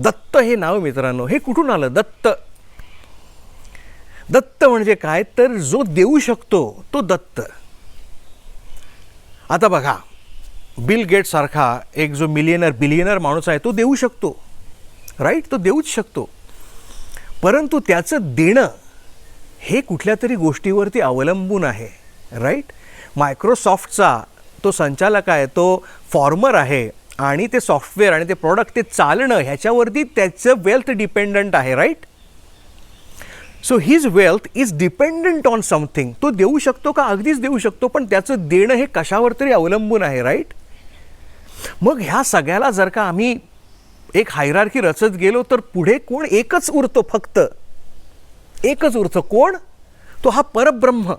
दत्त हे नाव मित्रांनो हे कुठून आलं? दत्त. दत्त म्हणजे काय तर जो देऊ शकतो तो दत्त. आता बघा, बिल गेट्स सारखा एक जो बिलियनर माणूस आहे तो देऊ शकतो, राईट, तो देऊच शकतो. परंतु त्याचं देणं हे कुठल्या तरी गोष्टीवरती अवलंबून आहे, राईट. मायक्रोसॉफ्टचा तो संचालक आहे, तो फॉर्मर आहे आणि ते सॉफ्टवेअर आणि ते प्रॉडक्ट ते चालणं ह्याच्यावरती त्याचं वेल्थ डिपेंडंट आहे, right. So his wealth is dependent on something. तो देऊ शकतो का? अगदीच देऊ शकतो, पण त्याचं देणं हे कशावर तरी अवलंबून आहे, राईट. मग ह्या सगळ्याला जर का आम्ही एक हायरार्की रचत गेलो तर पुढे कोण? एकच उरतो, फक्त एकच उरतं. कोण? तो हा परब्रह्म,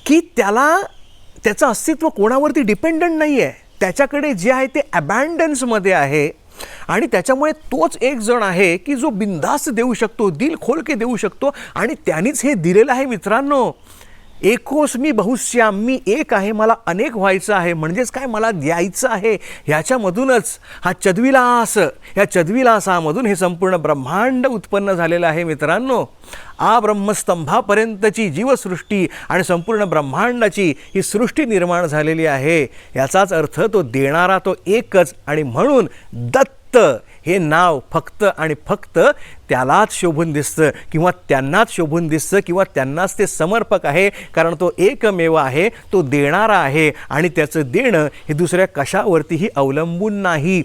की त्याचं अस्तित्व कोणावरती डिपेंडंट नाही आहे. त्याच्याकडे जे आहे ते अबँडन्समध्ये आहे आणि त्याच्यामुळे तोच एक जण आहे की जो बिनधास्त देऊ शकतो, दिल खोल के देऊ शकतो. आणि त्यानेच हे दिलेलं आहे मित्रांनो. एकोस्मी बहुश्याम, मी एक आहे, मला अनेक व्हायचं आहे. म्हणजेच काय? मला द्यायचं आहे. ह्याच्यामधूनच हा चद्विलास, या चद्विलासामधून हे संपूर्ण ब्रह्मांड उत्पन्न झालेलं आहे मित्रांनो. ब्रह्मस्तंभापर्यंतची जीवसृष्टी आणि संपूर्ण ब्रह्मांडाची ही सृष्टी निर्माण झालेली आहे. याचाच अर्थ तो देणारा तो एकच. आणि म्हणून दत्त हे नाव फक्त आणि फक्त त्यालाच शोभून दिसतं किंवा त्यांनाच शोभून दिसतं किंवा त्यांनाच ते समर्पक आहे. कारण तो एकमेव आहे, तो देणारा आहे आणि त्याचं देणं हे दुसऱ्या कशावरतीही अवलंबून नाही.